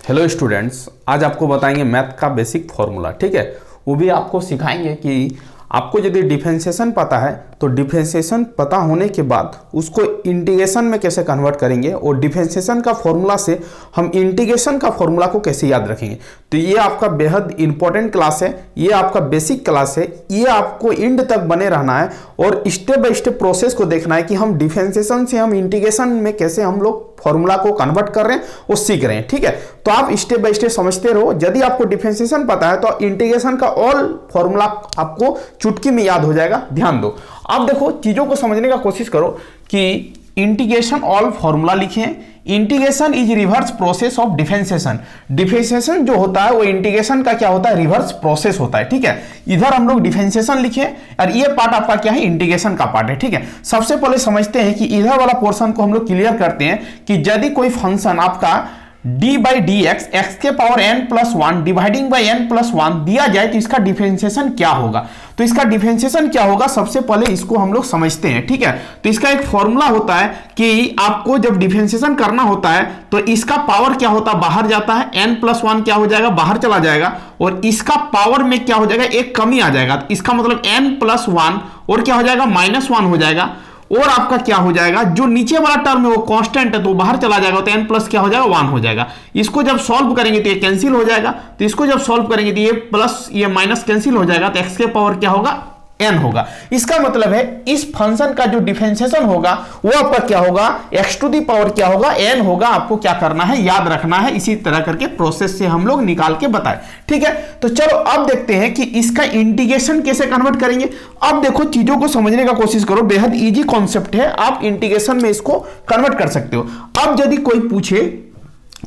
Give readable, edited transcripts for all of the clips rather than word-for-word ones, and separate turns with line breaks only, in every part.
Hello students, आज आपको बताएंगे मैथ का बेसिक फॉर्मूला। ठीक है, वो भी आपको सिखाएंगे कि आपको यदि डिफरेंशिएशन पता है तो डिफरेंशिएशन पता होने के बाद उसको इंटीग्रेशन में कैसे कन्वर्ट करेंगे और डिफरेंशिएशन का फॉर्मूला से हम इंटीग्रेशन का फॉर्मूला को कैसे याद रखेंगे। तो ये आपका बेहद इंपॉर्टेंट क्लास है, ये आपका बेसिक क्लास है, ये आपको एंड तक बने रहना है और स्टेप बाय स्टेप प्रोसेस को देखना है कि हम डिफरेंशिएशन से हम इंटीग्रेशन में कैसे हम लोग फॉर्मूला को कन्वर्ट कर रहे हैं वो सीख रहे हैं। ठीक है, तो आप स्टेप बाय स्टेप समझते रहो। यदि आपको डिफरेंशिएशन पता है तो इंटीग्रेशन का ऑल फॉर्मूला आपको चुटकी में याद हो जाएगा। ध्यान दो, अब देखो चीजों को समझने का कोशिश करो कि इंटीग्रेशन ऑल फॉर्मूला लिखे। Integration is reverse process of differentiation. Differentiation जो होता है वो इंटीग्रेशन का क्या होता है, रिवर्स प्रोसेस होता है। ठीक है, इधर हम लोग डिफरेंशिएशन लिखे और ये पार्ट आपका क्या है, इंटीग्रेशन का पार्ट है। ठीक है, सबसे पहले समझते हैं कि इधर वाला पोर्शन को हम लोग क्लियर करते हैं कि यदि कोई फंक्शन आपका d by d x x के power n plus one dividing by n plus one दिया जाए तो इसका डिफरेंशिएशन क्या होगा। तो इसका डिफरेंशिएशन क्या होगा, सबसे पहले इसको हम लोग समझते हैं। ठीक है, तो इसका एक फॉर्मूला होता है कि आपको जब डिफरेंशिएशन करना होता है तो इसका पावर क्या होता है, बाहर जाता है, एन प्लस वन क्या हो जाएगा, बाहर चला जाएगा और इसका पावर में क्या हो जाएगा, एक कमी आ जाएगा। तो इसका मतलब एन प्लस वन और क्या हो जाएगा, माइनस वन हो जाएगा और आपका क्या हो जाएगा, जो नीचे वाला टर्म है वो कांस्टेंट है तो बाहर चला जाएगा तो n प्लस क्या हो जाएगा, 1 हो जाएगा। इसको जब सॉल्व करेंगे तो ये कैंसिल हो जाएगा, तो इसको जब सॉल्व करेंगे तो ये प्लस ये माइनस कैंसिल हो जाएगा तो x के पावर क्या होगा, n होगा। इसका मतलब है इस फंक्शन का जो डिफरेंशिएशन होगा वो आपका क्या होगा, x टू दी पावर क्या होगा, n होगा। आपको क्या करना है, याद रखना है। इसी तरह करके प्रोसेस से हम लोग निकाल के बताएं। ठीक है, तो चलो अब देखते हैं कि इसका इंटीग्रेशन कैसे कन्वर्ट करेंगे। अब देखो चीजों को समझने का कोशिश करो, बेहद इजी कॉन्सेप्ट है, आप इंटीग्रेशन में इसको कन्वर्ट कर सकते हो। अब यदि कोई पूछे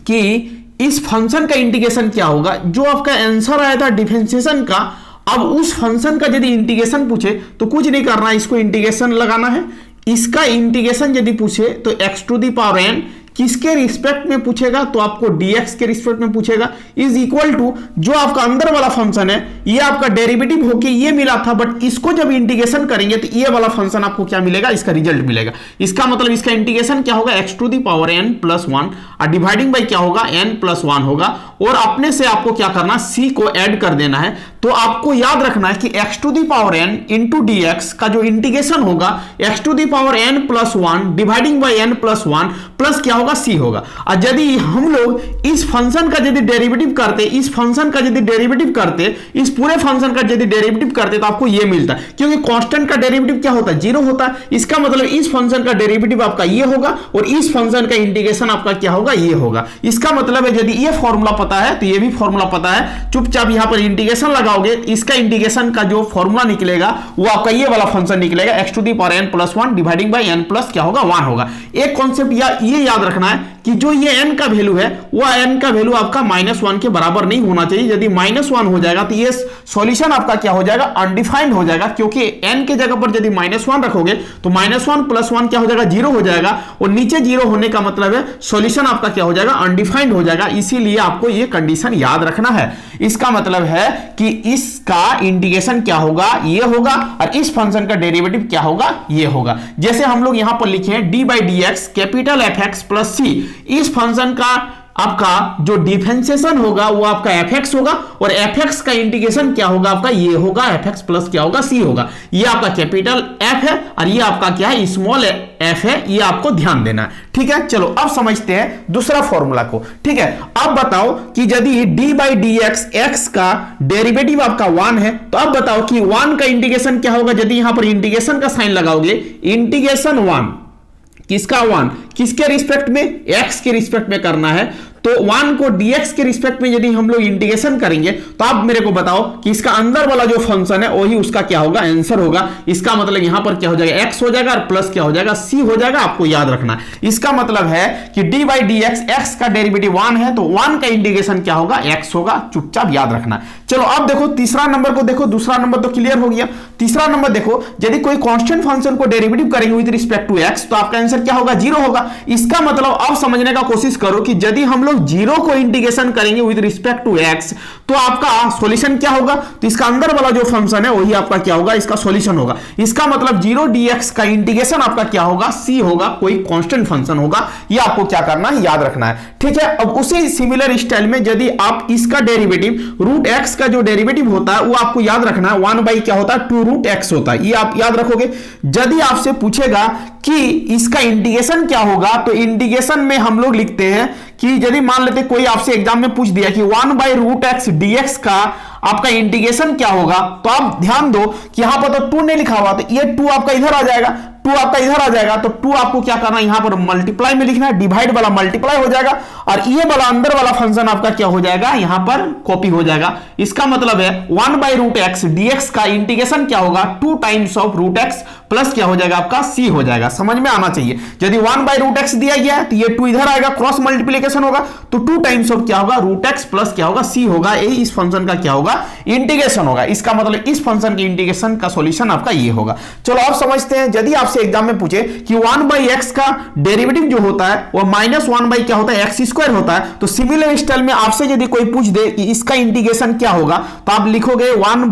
कि इस फंक्शन का इंटीग्रेशन क्या होगा, जो आपका आंसर आया था डिफरेंशिएशन का, अब उस फंक्शन का यदि इंटीग्रेशन पूछे तो कुछ नहीं करना, इसको इंटीग्रेशन लगाना है। इसका इंटीग्रेशन यदि पूछे तो x to the power n किसके रिस्पेक्ट में पूछेगा, तो आपको dx के रिस्पेक्ट में पूछेगा, इज इक्वल टू जो आपका अंदर वाला फंक्शन है ये आपका डेरिवेटिव होके ये मिला था, बट इसको जब इंटीग्रेशन करेंगे तो ये वाला फंक्शन आपको क्या मिलेगा, इसका रिजल्ट मिलेगा। इसका मतलब इसका इंटीग्रेशन क्या होगा, x to the power n plus one और डिवाइडिंग बाई क्या होगा, n प्लस वन होगा और अपने से आपको क्या करना, c को ऐड कर देना है। तो आपको याद रखना है कि x to the power n into d x का जो इंटीग्रेशन होगा x to the power n plus one dividing by n plus one plus क्या होगा, c होगा। और यदि हम लोग इस फंक्शन का यदि डेरिवेटिव करते, इस फंक्शन का यदि डेरिवेटिव करते, इस पूरे फंक्शन का यदि डेरिवेटिव करते तो आपको ये मिलता, क्योंकि कांस्टेंट का डेरिवेटिव क्या होता है, 0 होता है। इसका मतलब इस फंक्शन का डेरिवेटिव आपका ये होगा और इस फंक्शन का इंटीग्रेशन आपका क्या होगा, ये होगा। इसका मतलब है यदि ये फॉर्मूला पता है तो ये भी फॉर्मूला पता है, चुपचाप यहां पर इंटीग्रेशन लगाओगे, इसका इंटीग्रेशन का जो फॉर्मूला निकलेगा वो आपका ये वाला फंक्शन निकलेगा, x to the power n plus one dividing by n plus क्या होगा, 1 होगा। एक कॉन्सेप्ट ये याद रखना है कि जो ये n का वैल्यू है वो n का वैल्यू आपका -1 के बराबर नहीं होना चाहिए। यदि -1 हो जाएगा तो ये सॉल्यूशन आपका क्या हो जाएगा, अनडिफाइंड हो जाएगा, क्योंकि n के जगह पर यदि -1 रखोगे तो -1 प्लस 1 क्या हो जाएगा, 0 हो जाएगा और नीचे 0 होने का मतलब है सॉल्यूशन आपका क्या हो जाएगा, अनडिफाइंड हो जाएगा। इसीलिए आपको ये कंडीशन याद रखना है। इसका मतलब है कि इसका इंटीग्रेशन क्या होगा, ये होगा और इस फंक्शन का डेरिवेटिव क्या होगा, ये होगा। जैसे हम लोग यहां पर लिखे हैं d by d x capital f x plus c, इस फंक्शन का आपका जो डिफरेंशिएशन होगा वो आपका fx होगा और fx का इंटीग्रेशन क्या होगा, आपका ये होगा, fx प्लस क्या होगा, c होगा। ये आपका कैपिटल f है और ये आपका क्या है, स्मॉल f है, ये आपको ध्यान देना है। ठीक है, चलो अब समझते हैं दूसरा फॉर्मूला को। ठीक है, अब बताओ कि यदि d by d x x का डेरिवेटिव आपका 1 है तो अब बताओ कि 1 का इंटीग्रेशन क्या होगा। यदि यहां पर इंटीग्रेशन का साइन लगाओगे, इंटीग्रेशन 1 किसका, 1 किसके रिस्पेक्ट में, x के रिस्पेक्ट में करना है, तो 1 को dx के रिस्पेक्ट में यदि हम लोग इंटीग्रेशन करेंगे तो आप मेरे को बताओ कि इसका अंदर वाला जो फंक्शन है वही उसका क्या होगा, आंसर होगा। इसका मतलब यहां पर क्या हो जाएगा, x हो जाएगा और प्लस क्या हो जाएगा, c हो जाएगा। आपको याद रखना है। इसका मतलब है कि d by d x x का डेरिवेटिव 1 है तो 1 का इंटीग्रेशन क्या होगा, x होगा। चुपचाप याद रखना। चलो अब देखो तीसरा नंबर को देखो, दूसरा नंबर तो क्लियर हो गया। तीसरा नंबर देखो, यदि कोई कांस्टेंट फंक्शन को डेरिवेटिव करेंगे विद रिस्पेक्ट टू एक्स तो आपका आंसर क्या होगा, जीरो होगा। इसका मतलब अब समझने का कोशिश करो कि यदि हम लोग जीरो को इंटीग्रेशन करेंगे विद रिस्पेक्ट टू एक्स तो आपका सॉल्यूशन क्या होगा, तो इसका अंदर वाला जो फंक्शन है वही आपका क्या होगा, इसका सॉल्यूशन होगा। इसका मतलब जीरो dx का इंटीग्रेशन आपका क्या होगा, c होगा, कोई कांस्टेंट फंक्शन होगा। ये आपको क्या करना है, याद रखना है, ठीक है। अब उसी सिमिलर स्टाइल में यदि आप इसका डेरिवेटिव रूट एक्स का जो डेरिवेटिव होता है वो आपको याद रखना है, 1 बाई क्या होता है, 2 रूट एक्स होता है, ये आप याद रखोगे। यदि आपसे पूछेगा कि इसका इंटीग्रेशन क्या होगा तो इंटीग्रेशन में हम लोग लिखते हैं कि यदि मान लेते कोई आपसे एग्जाम में पूछ दिया कि 1 बाई रूट एक्स dx का आपका इंटीग्रेशन क्या होगा, तो आप ध्यान दो कि यहां पर तो 2 नहीं लिखा हुआ, तो ये 2 आपका इधर आ जाएगा, 2 आपका इधर आ जाएगा, तो 2 आपको क्या करना है, यहां पर मल्टीप्लाई में लिखना है, डिवाइड वाला मल्टीप्लाई हो जाएगा और ये वाला अंदर वाला फंक्शन आपका क्या हो जाएगा, यहां पर कॉपी हो जाएगा। इसका मतलब है 1 बाई रूट एक्स dx का इंटीग्रेशन क्या होगा, 2 times of root x plus क्या हो जाएगा आपका c हो जाएगा। समझ में आना चाहिए, यदि 1 बाई रूट एक्स दिया गया है तो ये 2 इधर आएगा, क्रॉस मल्टीप्लीकेशन होगा, तो 2 टाइम्स ऑफ क्या होगा, रूट एक्स प्लस क्या होगा, c होगा। यही इस फंक्शन का क्या होगा, इंटीग्रेशन होगा। इसका मतलब इस फंक्शन के इंटीग्रेशन का सॉल्यूशन आपका ये होगा। चलो अब समझते हैं, यदि आपसे एग्जाम में पूछे कि 1 बाई एक्स का डेरिवेटिव जो होता है वो -1 बाई क्या होता है, एक्स स्क्वायर होता है, तो सिमिलर स्टाइल में आपसे यदि कोई पूछ दे कि इसका इंटीग्रेशन क्या होगा तो आप लिखोगे 1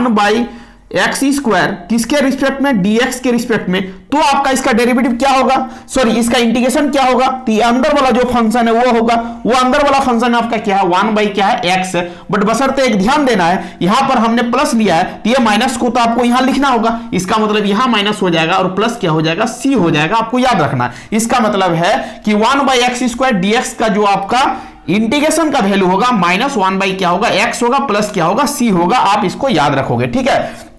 बाई एक्स स्क्वायर किसके रिस्पेक्ट में, dx के रिस्पेक्ट में, तो आपका इसका डेरिवेटिव क्या होगा, सॉरी इसका इंटीग्रेशन क्या होगा, तो ये अंदर वाला जो फंक्शन है वो होगा, वो अंदर वाला फंक्शन आपका क्या है, 1 बाई क्या है, x है। बट बशर्ते एक ध्यान देना है, यहां पर हमने प्लस लिया है तो ये माइनस को तो आपको यहां लिखना होगा, इसका मतलब यहां माइनस हो जाएगा और प्लस क्या हो जाएगा, c हो जाएगा, आपको याद रखना है। इसका मतलब है कि 1 बाई एक्स स्क्वायर dx का जो आपका इंटीग्रेशन का वैल्यू होगा -1 बाई क्या होगा, x होगा, प्लस क्या होगा, c होगा, आप इसको याद रखोगे, ठीक है।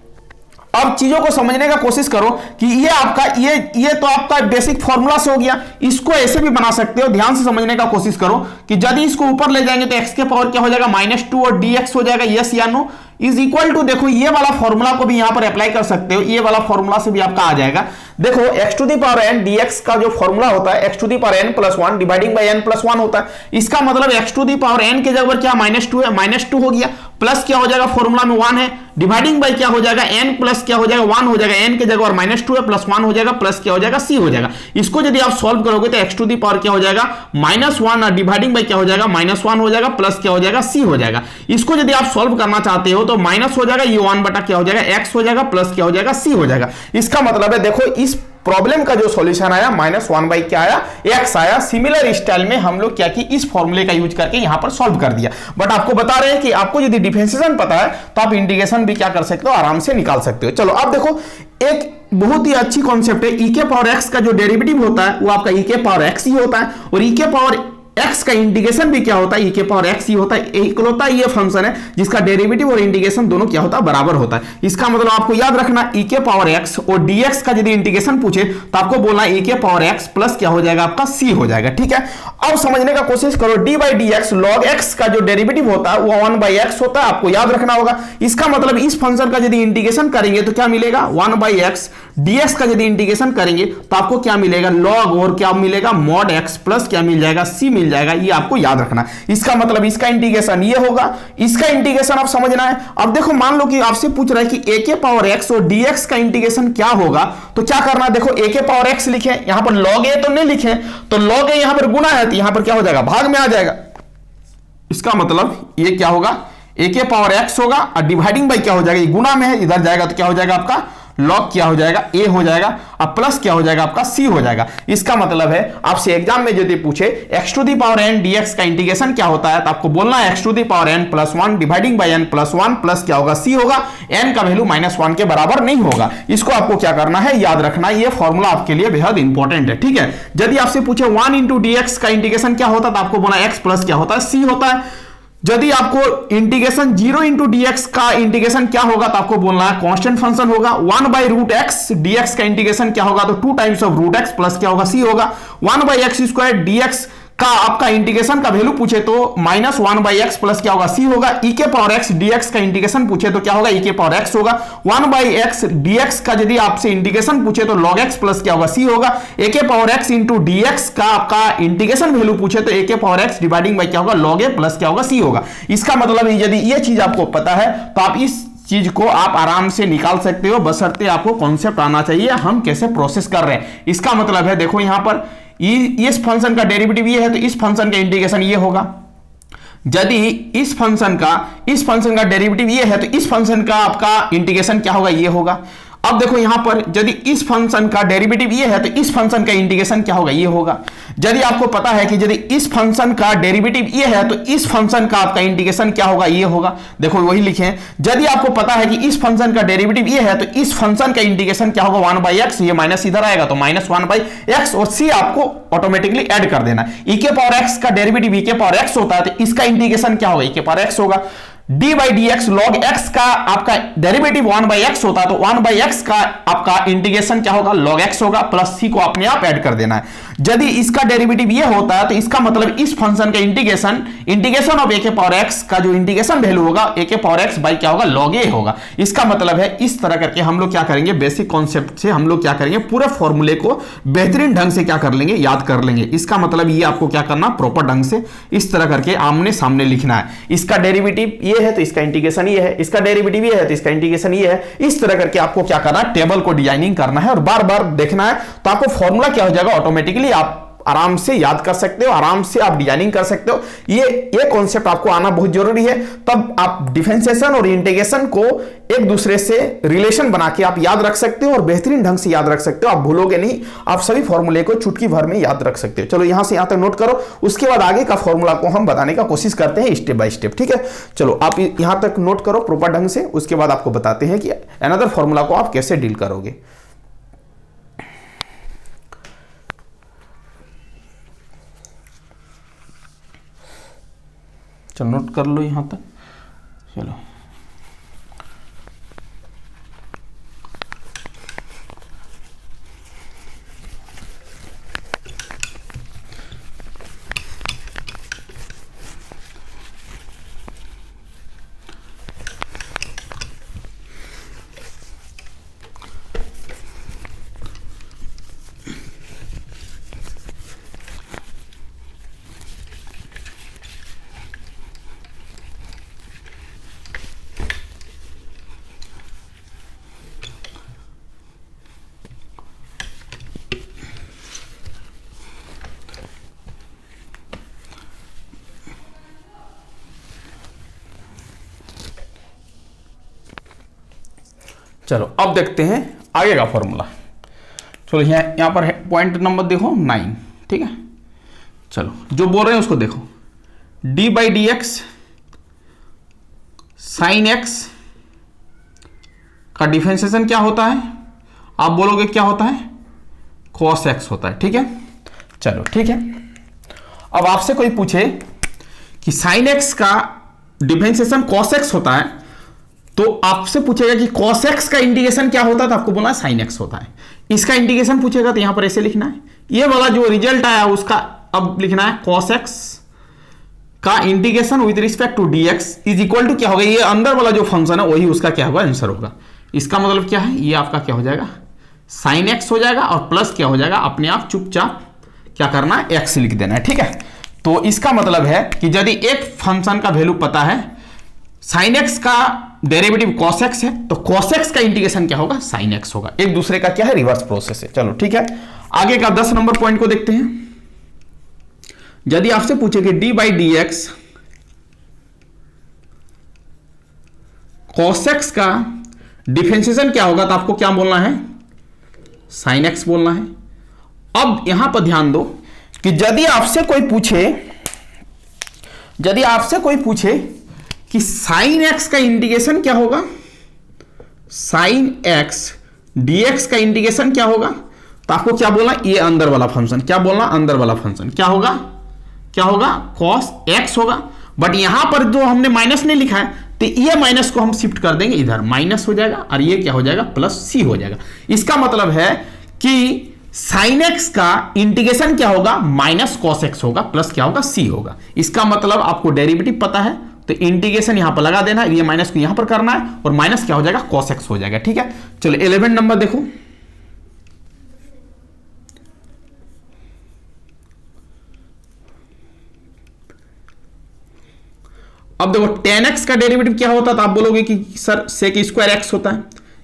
अब चीजों को समझने का कोशिश करो कि ये आपका ये तो आपका बेसिक फॉर्मूला से हो गया, इसको ऐसे भी बना सकते हो। ध्यान से समझने का कोशिश करो कि यदि इसको ऊपर ले जाएंगे तो x के पावर क्या हो जाएगा, -2 और dx हो जाएगा, यस या नो, इज इक्वल टू, देखो ये वाला फॉर्मूला को भी यहां पर अप्लाई कर सकते हो, ये वाला फॉर्मूला से भी आपका आ जाएगा। देखो x to the power n dx का जो फॉर्मूला होता है x to the power n plus 1 dividing by n plus 1 होता है। इसका मतलब x to the power n के जगह क्या -2 है, -2 हो गया, प्लस क्या हो जाएगा, फॉर्मूला में 1 है, डिवाइडिंग बाय क्या हो जाएगा, n प्लस क्या हो जाएगा, 1 हो जाएगा, n के जगह और -2 है, प्लस 1 हो जाएगा, प्लस क्या हो जाएगा, c हो जाएगा। इसको यदि आप सॉल्व करोगे तो x टू द पावर क्या हो जाएगा, -1 और डिवाइडिंग बाय क्या हो जाएगा, -1 हो जाएगा, प्लस क्या हो जाएगा, c हो जाएगा। इसको यदि आप सॉल्व करना चाहते हो तो माइनस हो जाएगा, ये 1 बटा क्या हो जाएगा, x हो जाएगा, प्लस क्या हो जाएगा, c हो जाएगा। इसका मतलब है देखो इस प्रॉब्लम का जो सॉल्यूशन आया -1 बाई क्या आया, x आया। सिमिलर स्टाइल में हम लोग क्या कि इस फॉर्मूले का यूज करके यहां पर सॉल्व कर दिया। बट आपको बता रहे हैं कि आपको यदि डिफरेंशिएशन पता है तो आप इंटीग्रेशन भी क्या कर सकते हो, आराम से निकाल सकते हो। चलो अब देखो एक बहुत ही अच्छी कॉन्सेप्ट है, e के पावर x का जो डेरिवेटिव होता है वो आपका e के पावर x ही होता है, और e के पावर x का इंटीग्रेशन भी क्या होता है, e के पावर x ही होता है। इकलौता ये फंक्शन है जिसका डेरिवेटिव और इंटीग्रेशन दोनों क्या होता है, बराबर होता है। इसका मतलब आपको याद रखना e के पावर x और dx का यदि इंटीग्रेशन पूछे तो आपको बोलना e के पावर x प्लस क्या हो जाएगा, आपका c हो जाएगा, ठीक है। अब समझने का कोशिश करो, d by dx log x का जो डेरिवेटिव होता है वो 1 बाई x होता है, आपको याद रखना होगा। इसका मतलब इस फंक्शन का यदि इंटीग्रेशन करेंगे तो क्या मिलेगा, 1 बाई x dx का यदि इंटीग्रेशन करेंगे तो आपको क्या मिलेगा, log और क्या मिलेगा, mod x प्लस क्या मिल जाएगा, c मिल जाएगा, ये आपको याद रखना। इसका मतलब इसका इंटीग्रेशन ये होगा, इसका इंटीग्रेशन आप समझना है। अब देखो मान लो कि आपसे पूछ रहा है कि a के पावर x और dx का इंटीग्रेशन क्या होगा, तो क्या करना है, देखो a के पावर x लिखे, यहां पर log a तो नहीं लिखे, तो log a यहां पर गुना है तो यहां पर क्या हो जाएगा, भाग में आ जाएगा। इसका मतलब ये क्या होगा, a के पावर x होगा और डिवाइडिंग बाय क्या हो जाएगा, ये गुना में है, इधर जाएगा तो क्या हो जाएगा, आपका लॉग क्या हो जाएगा, a हो जाएगा, अब प्लस क्या हो जाएगा, आपका c हो जाएगा। इसका मतलब है आपसे एग्जाम में यदि पूछे x to the power n dx का इंटीग्रेशन क्या होता है तो आपको बोलना है x to the power n plus 1 dividing by n plus 1 plus क्या होगा, c होगा। n का वैल्यू -1 के बराबर नहीं होगा। इसको आपको क्या करना है, याद रखना, ये फॉर्मूला आपके लिए बेहद इंपॉर्टेंट है, ठीक है। यदि आपसे पूछे 1 इंटू dx का इंटीग्रेशन क्या होता है तो आपको बोलना x प्लस क्या होता है, c होता है। यदि आपको इंटीग्रेशन 0 इंटू dx का इंटीग्रेशन क्या होगा तो आपको बोलना है कांस्टेंट फंक्शन होगा। 1 बाई रूट एक्स dx का इंटीग्रेशन क्या होगा, तो 2 times of root x plus क्या होगा, c होगा। 1 बाई एक्स स्क्वायर dx का आपका इंटीग्रेशन का वैल्यू पूछे तो -1/x प्लस क्या होगा c होगा। e के पावर x dx का इंटीग्रेशन पूछे तो क्या होगा, e के पावर x होगा। 1/x dx का यदि आपसे इंटीग्रेशन पूछे तो log x प्लस क्या होगा, c होगा। a के पावर x इंटू dx का आपका इंटीग्रेशन वैल्यू पूछे तो a के पावर x डिवाइडिंग बाई क्या होगा, log a प्लस क्या होगा, c होगा। इसका मतलब यदि ये चीज आपको पता है तो आप इस चीज को आप आराम से निकाल सकते हो, बशर्ते आपको कॉन्सेप्ट आना चाहिए हम कैसे प्रोसेस कर रहे हैं। इसका मतलब है देखो यहां पर इस फंक्शन का डेरिवेटिव ये है तो इस फंक्शन का इंटीग्रेशन ये होगा। यदि इस फंक्शन का डेरिवेटिव ये है तो इस फंक्शन का आपका इंटीग्रेशन क्या होगा, ये होगा। अब देखो यहां पर यदि इस फंक्शन का डेरिवेटिव ये है तो इस फंक्शन का इंटीग्रेशन क्या होगा, ये होगा। यदि आपको पता है कि यदि इस फंक्शन का डेरिवेटिव ये है तो इस फंक्शन का आपका इंटीग्रेशन क्या होगा, ये होगा। देखो वही लिखे हैं, यदि आपको पता है कि इस फंक्शन का डेरिवेटिव ये है तो इस फंक्शन का इंटीग्रेशन क्या होगा, 1/x, ये माइनस इधर आएगा तो -1/x और c आपको ऑटोमेटिकली ऐड कर देना। e के पावर x का डेरिवेटिव e के पावर x होता है तो इसका इंटीग्रेशन क्या होगा, e के पावर x होगा। d/dx log x का आपका डेरिवेटिव 1/x होता है तो 1/x का आपका इंटीग्रेशन क्या होगा, log x होगा, प्लस c को अपने आप ऐड कर देना है। यदि इसका डेरिवेटिव ये होता है तो इसका मतलब इस फंक्शन का इंटीग्रेशन ऑफ a के पावर x का जो इंटीग्रेशन वैल्यू होगा a के पावर x बाई क्या होगा, log a होगा। इसका मतलब है इस तरह करके हम लोग क्या करेंगे, बेसिक कॉन्सेप्ट से हम लोग क्या करेंगे, पूरे फॉर्मूले को बेहतरीन ढंग से क्या कर लेंगे, याद कर लेंगे। इसका मतलब ये आपको क्या करना, प्रॉपर ढंग से इस तरह करके आमने सामने लिखना है। इसका डेरिवेटिव ये है तो इसका इंटीग्रेशन ये है, इसका डेरिवेटिव ये है तो इसका इंटीग्रेशन ये है। इस तरह करके आपको क्या करना है, टेबल को डिजाइनिंग करना है और बार बार देखना है तो आपको फॉर्मूला क्या हो जाएगा, ऑटोमेटिकली आप आराम से याद कर सकते हो, आराम से आप डिजाइनिंग कर सकते हो। ये कॉन्सेप्ट आपको आना बहुत जरूरी है, तब आप डिफरेंशिएशन और इंटीग्रेशन को एक दूसरे से रिलेशन बना के आप याद रख सकते हो और बेहतरीन ढंग से याद रख सकते हो। आप भूलोगे नहीं, आप सभी फॉर्मूले को चुटकी भर में याद रख सकते हो। चलो यहां से यहां तक नोट करो, उसके बाद आगे का फॉर्मूला को हम बताने का कोशिश करते हैं स्टेप बाय स्टेप, ठीक है। चलो आप यहां तक नोट करो प्रॉपर ढंग से, उसके बाद आपको बताते हैं कि अनदर फॉर्मूला को आप कैसे डील करोगे। चलो नोट कर लो यहां तक। चलो चलो अब देखते हैं आगे का फॉर्मूला। चलो यहाँ पर पॉइंट नंबर देखो 9, ठीक है। चलो जो बोल रहे हैं उसको देखो, d/dx sin x का डिफरेंशिएशन क्या होता है, आप बोलोगे क्या होता है, cos x होता है, ठीक है। चलो ठीक है, अब आपसे कोई पूछे कि sin x का डिफरेंशिएशन cos x होता है तो आपसे पूछेगा कि cos x का इंटीग्रेशन क्या होता है तो आपको बोलना है sin x होता है। इसका इंटीग्रेशन पूछेगा तो यहां पर ऐसे लिखना है, ये वाला जो रिजल्ट आया उसका अब लिखना है cos x का integration with respect to dx is equal to क्या होगा, ये अंदर वाला जो फंक्शन है वही उसका क्या होगा, आंसर होगा। इसका मतलब क्या है, ये आपका क्या हो जाएगा, sin x हो जाएगा और प्लस क्या हो जाएगा, अपने आप चुपचाप क्या करना है, x लिख देना है, ठीक है। तो इसका मतलब है कि यदि एक फंक्शन का वैल्यू पता है, sin x का डेरिवेटिव cos x है तो cos x का इंटीग्रेशन क्या होगा, sin x होगा। एक दूसरे का क्या है, रिवर्स प्रोसेस है। चलो ठीक है, आगे का 10 नंबर पॉइंट को देखते हैं। यदि आपसे पूछे कि d/dx cos x का डिफरेंशिएशन क्या होगा तो आपको क्या बोलना है, sin x बोलना है। अब यहां पर ध्यान दो कि यदि आपसे कोई पूछे कि sin x का इंटीग्रेशन क्या होगा, sin x dx का इंटीग्रेशन क्या होगा तो आपको क्या बोलना, ये अंदर वाला फंक्शन, क्या बोलना, अंदर वाला फंक्शन क्या होगा, cos x होगा। बट यहां पर जो हमने माइनस नहीं लिखा है तो ये माइनस को हम शिफ्ट कर देंगे इधर, माइनस हो जाएगा और ये क्या हो जाएगा, प्लस c हो जाएगा। इसका मतलब है कि साइन एक्स का इंटीग्रेशन क्या होगा, माइनस कॉस एक्स होगा, प्लस क्या होगा, सी होगा। इसका मतलब आपको डेरिवेटिव पता है तो इंटीग्रेशन यहां पर लगा देना है, ये माइनस को यहां पर करना है और माइनस क्या हो जाएगा, कॉस एक्स हो जाएगा। ठीक है, चलो 11 नंबर देखो। अब देखो tan x का डेरिवेटिव क्या होता है, तो आप बोलोगे कि सर सेक स्क्वायर एक्स होता है,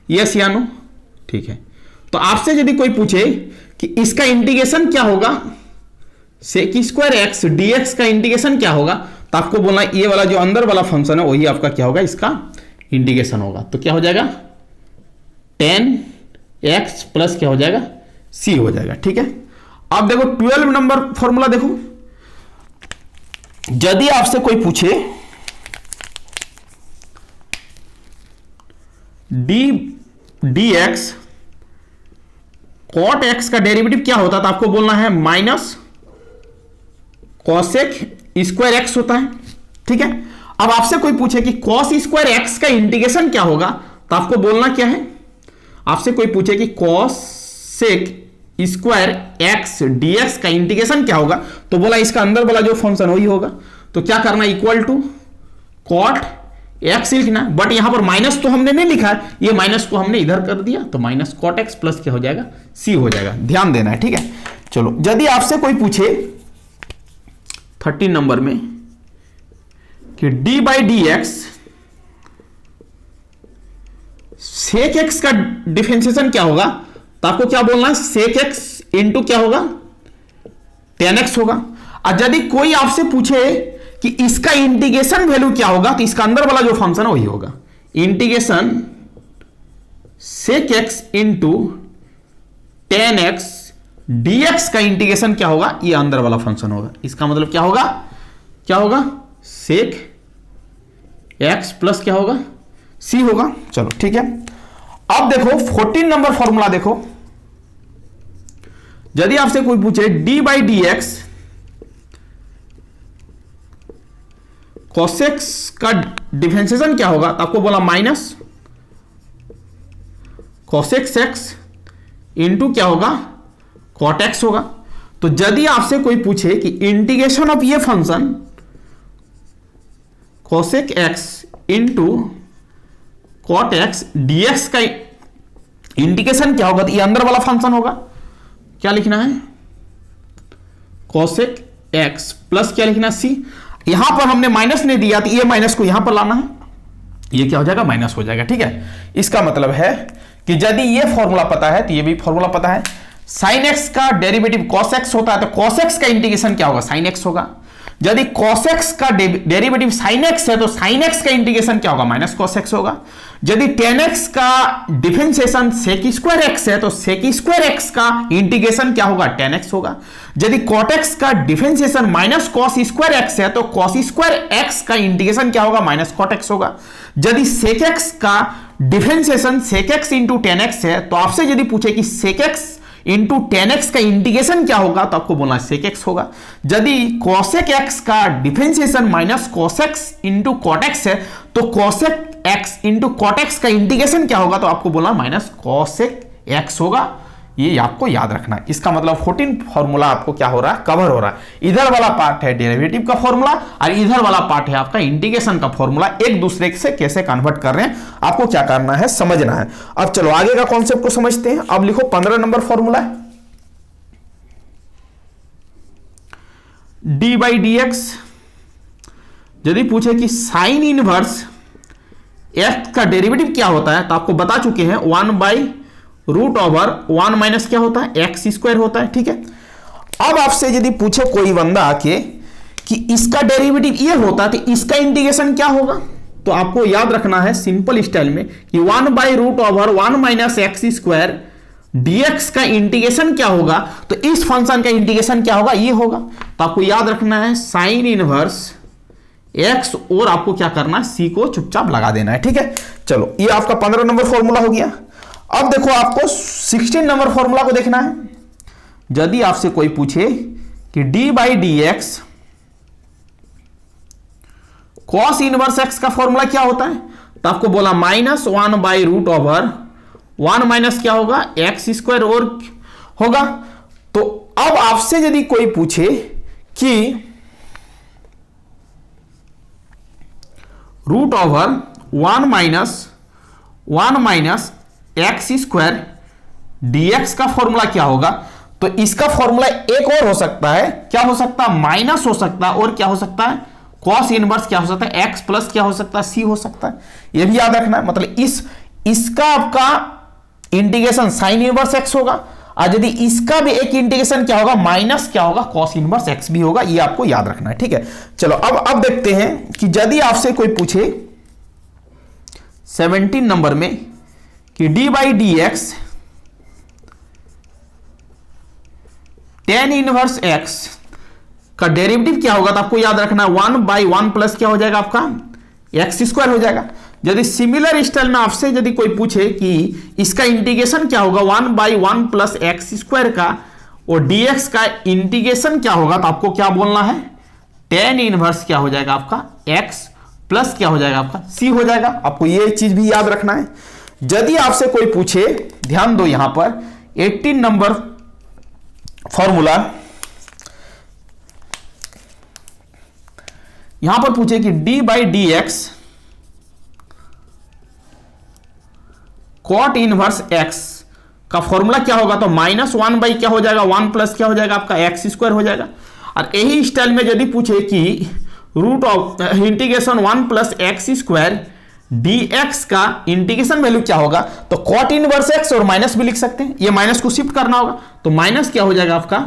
यस या नो। ठीक है, तो आपसे यदि कोई पूछे कि इसका इंटीग्रेशन क्या होगा, सेक स्क्वायर एक्स dx का इंटीग्रेशन क्या होगा, तो आपको बोलना ये वाला जो अंदर वाला फंक्शन है वही आपका क्या होगा, इसका इंटीग्रेशन होगा। तो क्या हो जाएगा, tan x प्लस क्या हो जाएगा, c हो जाएगा। ठीक है, अब देखो 12 नंबर फॉर्मूला देखो। यदि आपसे कोई पूछे dx cot x का डेरिवेटिव क्या होता है, तो आपको बोलना है माइनस कॉसेक स्क्वायर एक्स होता है। ठीक है, अब आपसे कोई पूछे कि कॉस स्क्वायर एक्स का इंटीग्रेशन क्या होगा, तो आपको बोलना क्या है, आपसे कोई पूछे कि कॉसेक स्क्वायर एक्स डीएक्स का इंटीग्रेशन क्या होगा, तो बोला इसका अंदर वाला जो फंक्शन वही होगा। तो क्या करना, इक्वल टू कॉट एक्स लिखना, बट यहां पर माइनस तो हमने नहीं लिखा है, ये माइनस को हमने इधर कर दिया, तो माइनस कॉट एक्स प्लस क्या हो जाएगा, सी हो जाएगा। ध्यान देना है। ठीक है, चलो यदि आपसे कोई पूछे 13 नंबर में कि d by d x sec x का डिफरेंशिएशन क्या होगा, तो आपको क्या बोलना है, सेक एक्स इंटू क्या होगा, tan x होगा। और यदि कोई आपसे पूछे कि इसका इंटीग्रेशन वैल्यू क्या होगा, तो इसका अंदर वाला जो फंक्शन है वही होगा, integration sec x into tan x dx का इंटीग्रेशन क्या होगा, ये अंदर वाला फंक्शन होगा। इसका मतलब क्या होगा, क्या होगा, सेक x प्लस क्या होगा, c होगा। चलो ठीक है, अब देखो 14 नंबर फॉर्मूला देखो। यदि आपसे कोई पूछे d by d x cos x का डिफरेंशिएशन क्या होगा, तो आपको बोला माइनस कॉसेक्स एक्स इंटू क्या होगा, कॉट एक्स होगा। तो यदि आपसे कोई पूछे कि इंटीग्रेशन ऑफ ये function cosec x into cot x d x का इंटीग्रेशन क्या होगा, तो ये अंदर वाला फंक्शन होगा, क्या लिखना है, कॉसेक एक्स प्लस क्या लिखना है, सी। यहां पर हमने माइनस नहीं दिया, तो ये माइनस को यहां पर लाना है, ये क्या हो जाएगा, माइनस हो जाएगा। ठीक है, इसका मतलब है कि यदि ये फॉर्मूला पता है तो ये भी फॉर्मूला पता है। साइन एक्स का डेरिवेटिव कॉस एक्स होता है, तो कॉस एक्स का इंटीग्रेशन क्या होगा, साइन एक्स होगा। यदि cos x का डेरिवेटिव sin x है, तो sin x का इंटीग्रेशन क्या होगा, माइनस cos x होगा। यदि tan x का डिफरेंशिएशन sec स्क्वायर x है, तो sec स्क्वायर x का इंटीग्रेशन क्या होगा, tan x होगा। यदि cot x का differentiation minus cos square x है, तो cos स्क्वायर x का इंटीग्रेशन क्या होगा, माइनस cot x होगा। यदि sec x का differentiation sec x into tan x है, तो आपसे यदि पूछे कि sec x into tan x का इंटीग्रेशन क्या होगा, तो आपको बोलना sec x होगा। यदि cosec x का differentiation minus cos x into cot x है, तो cosec x into cot x का इंटीग्रेशन क्या होगा, तो आपको बोलना माइनस cosec x होगा। ये आपको याद रखना है। इसका मतलब 14 फॉर्मूला आपको क्या हो रहा है, कवर हो रहा है। इधर वाला पार्ट है डेरिवेटिव का फॉर्मूला और इधर वाला पार्ट है आपका इंटीग्रेशन का फॉर्मूला। एक दूसरे से कैसे कन्वर्ट कर रहे हैं आपको क्या करना है, समझना है। अब चलो आगे का कॉन्सेप्ट को समझते हैं। अब लिखो 15 नंबर फॉर्मूला है डी बाई डी एक्स। यदि पूछे कि साइन इनवर्स एक्स का डेरिवेटिव क्या होता है, तो आपको बता चुके हैं 1 बाई रूट ओवर 1 माइनस क्या होता है, एक्स स्क्वायर होता है। ठीक है, अब आपसे यदि पूछे कोई बंदा आके कि इसका डेरिवेटिव ये होता है, तो इसका इंटीग्रेशन क्या होगा, तो आपको याद रखना है सिंपल स्टाइल में कि 1 by root over 1 minus x square dx का इंटीग्रेशन क्या होगा, तो इस फंक्शन का इंटीग्रेशन क्या होगा, ये होगा। तो आपको याद रखना है साइन इनवर्स x और आपको क्या करना है, c को चुपचाप लगा देना है। ठीक है, चलो ये आपका 15 नंबर फॉर्मूला हो गया। अब देखो आपको 16 नंबर फॉर्मूला को देखना है। यदि आपसे कोई पूछे कि d by d x cos inverse x का फॉर्मूला क्या होता है, तो आपको बोला minus 1 by root over 1 minus क्या होगा, एक्स स्क्वायर होगा। तो अब आपसे यदि कोई पूछे कि root over 1 - x square dx का फॉर्मूला क्या होगा, तो इसका फॉर्मूला एक और हो सकता है, क्या हो सकता है, माइनस हो सकता है, और क्या हो सकता है, कॉस इनवर्स क्या हो सकता है, x प्लस क्या हो सकता है, c हो सकता है। यह भी याद रखना है, मतलब इसका आपका इंटीग्रेशन साइन इनवर्स x होगा, और यदि इसका भी एक इंटीग्रेशन क्या होगा, माइनस क्या होगा, कॉस इनवर्स x भी होगा। ये आपको याद रखना है, ठीक है। चलो अब देखते हैं कि यदि आपसे कोई पूछे 17 नंबर में कि d/dx tan इनवर्स x का डेरिवेटिव क्या होगा, तो आपको याद रखना है 1/1 प्लस क्या हो जाएगा आपका एक्स स्क्वायर हो जाएगा। यदि सिमिलर स्टाइल में आपसे यदि कोई पूछे कि इसका इंटीग्रेशन क्या होगा 1/1 प्लस एक्स स्क्वायर का, और dx का इंटीग्रेशन क्या होगा, तो आपको क्या बोलना है, tan इनवर्स क्या हो जाएगा आपका x प्लस क्या हो जाएगा आपका c हो जाएगा। आपको ये चीज भी याद रखना है। यदि आपसे कोई पूछे, ध्यान दो यहां पर 18 नंबर फॉर्मूला, यहां पर पूछे कि d/dx कॉट इनवर्स x का फॉर्मूला क्या होगा, तो -1 बाई क्या हो जाएगा 1 प्लस क्या हो जाएगा आपका एक्स स्क्वायर हो जाएगा। और यही स्टाइल में यदि पूछे कि root of integration 1 plus x square dx का इंटीग्रेशन वैल्यू क्या होगा, तो कॉट इनवर्स x और माइनस भी लिख सकते हैं, ये माइनस को शिफ्ट करना होगा, तो माइनस क्या हो जाएगा आपका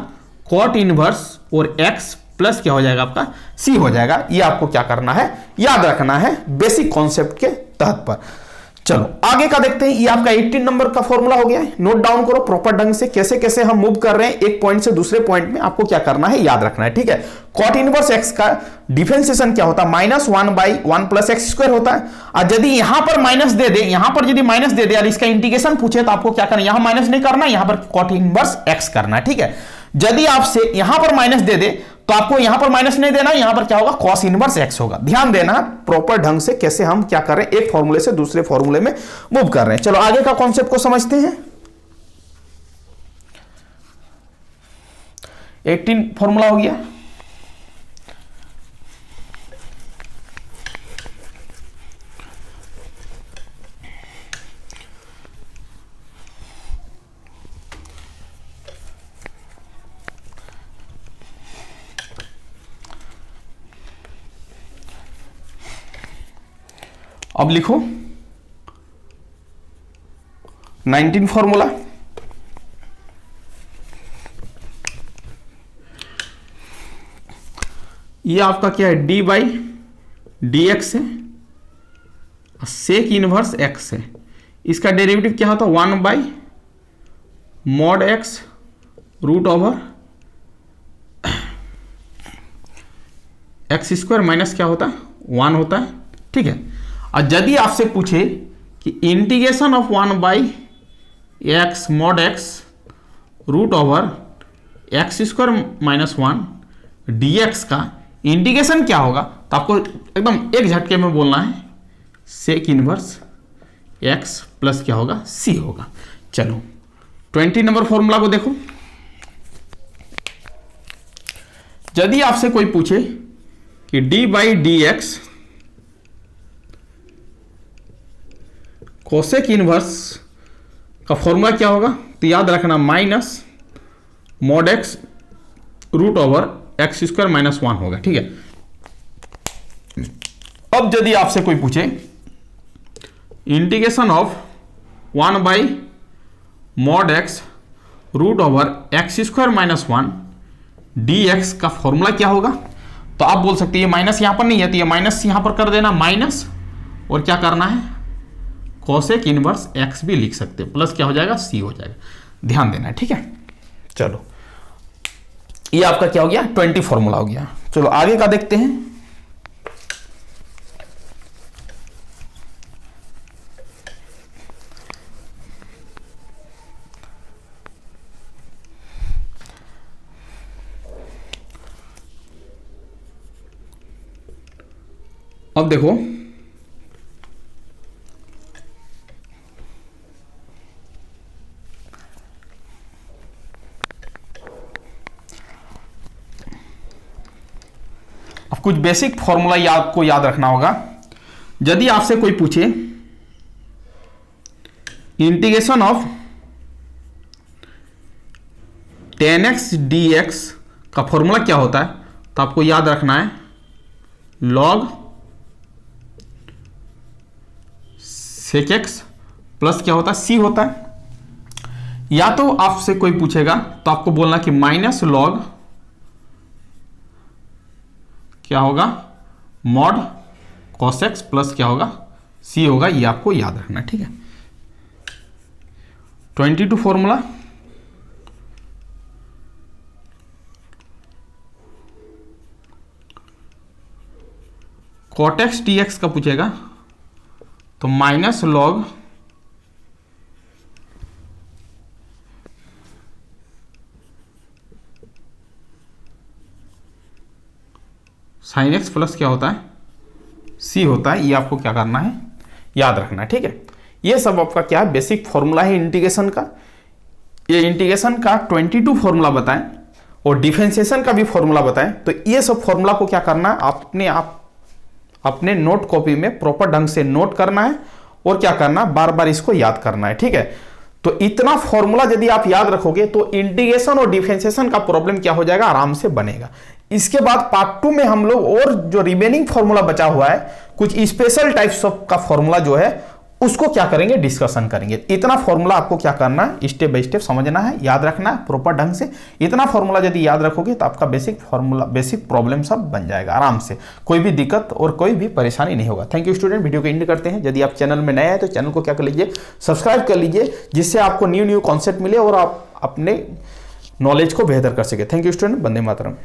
कॉट इनवर्स और x प्लस क्या हो जाएगा आपका c हो जाएगा। ये आपको क्या करना है, याद रखना है बेसिक कॉन्सेप्ट के तहत पर। चलो आगे का देखते हैं। ये आपका 18 नंबर का फॉर्मूला हो गया है, नोट डाउन करो प्रॉपर ढंग से, कैसे कैसे हम मूव कर रहे हैं एक पॉइंट से दूसरे पॉइंट में, आपको क्या करना है, याद रखना है, ठीक है। कॉट इनवर्स x का डिफरेंशिएशन क्या होता है, -1/1 प्लस एक्स स्क्वायर होता है। और यदि यहां पर माइनस दे दे, यहां पर यदि माइनस दे दे और इसका इंटीग्रेशन पूछे, तो आपको क्या करना है, यहां माइनस नहीं करना, यहां पर कॉट इनवर्स x करना है, ठीक है। यदि आपसे यहां पर माइनस दे दे, तो आपको यहां पर माइनस नहीं देना, यहां पर क्या होगा, कॉस इनवर्स x होगा। ध्यान देना प्रॉपर ढंग से कैसे हम क्या कर रहे हैं, एक फॉर्मूले से दूसरे फॉर्मूले में मूव कर रहे हैं। चलो आगे का कॉन्सेप्ट को समझते हैं। 18 फॉर्मूला हो गया। अब लिखो 19 फॉर्मूला। ये आपका क्या है, d/dx है, सेक इनवर्स x है, इसका डेरिवेटिव क्या होता है 1/mod x root over x square minus क्या होता है 1 होता है, ठीक है। और यदि आपसे पूछे कि integration of 1/x mod x root over x square -1 dx का इंटीग्रेशन क्या होगा, तो आपको एकदम एक झटके में बोलना है सेक इनवर्स x प्लस क्या होगा c होगा। चलो 20 नंबर फॉर्मूला को देखो। यदि आपसे कोई पूछे कि d/dx कोसेक इनवर्स का फॉर्मूला क्या होगा, तो याद रखना -mod x root over x square -1 होगा, ठीक है। अब यदि आपसे कोई पूछे integration of 1/mod x root over x square -1 dx का फॉर्मूला क्या होगा, तो आप बोल सकते हैं ये माइनस यहां पर नहीं है, तो ये माइनस यहां पर कर देना माइनस, और क्या करना है कोसेक इनवर्स x भी लिख सकते हैं, प्लस क्या हो जाएगा c हो जाएगा। ध्यान देना है, ठीक है। चलो ये आपका क्या हो गया 20 फॉर्मूला हो गया। चलो आगे का देखते हैं। अब देखो कुछ बेसिक फॉर्मूला आपको याद रखना होगा। यदि आपसे कोई पूछे integration of tan x dx का फॉर्मूला क्या होता है, तो आपको याद रखना है log sec x प्लस क्या होता है c होता है। या तो आपसे कोई पूछेगा तो आपको बोलना कि माइनस लॉग क्या होगा मॉड cos x प्लस क्या होगा c होगा। ये आपको याद रखना है, ठीक है। 22 फॉर्मूला cot x dx का पूछेगा तो minus log sin x plus क्या होता है c होता है। ये आपको क्या करना है याद रखना है, ठीक है। ये सब आपका क्या है बेसिक फॉर्मूला है इंटीग्रेशन का। ये इंटीग्रेशन का 22 फॉर्मूला बताएं और डिफरेंशिएशन का भी फॉर्मूला बताएं। तो ये सब फॉर्मूला को क्या करना है आप अपने नोट कॉपी में प्रॉपर ढंग से नोट करना है और क्या करना बार बार इसको याद करना है, ठीक है। तो इतना फॉर्मूला यदि आप याद रखोगे तो इंटीग्रेशन और डिफरेंशिएशन का प्रॉब्लम क्या हो जाएगा आराम से बनेगा। इसके बाद पार्ट 2 में हम लोग और जो रिमेनिंग फॉर्मूला बचा हुआ है कुछ स्पेशल टाइप्स ऑफ का फॉर्मूला जो है उसको क्या करेंगे डिस्कशन करेंगे। इतना फॉर्मूला आपको क्या करना है स्टेप बाय स्टेप समझना है, याद रखना है प्रॉपर ढंग से। इतना फॉर्मूला यदि याद रखोगे तो आपका बेसिक प्रॉब्लम सब बन जाएगा आराम से, कोई भी दिक्कत और कोई भी परेशानी नहीं होगा। थैंक यू स्टूडेंट, वीडियो को एंड करते हैं। यदि आप चैनल में नए हैं तो चैनल को क्या कर लीजिए सब्सक्राइब कर लीजिए, जिससे आपको न्यू कॉन्सेप्ट मिले और आप अपने नॉलेज को बेहतर कर सके। Thank you student, Vande Mataram.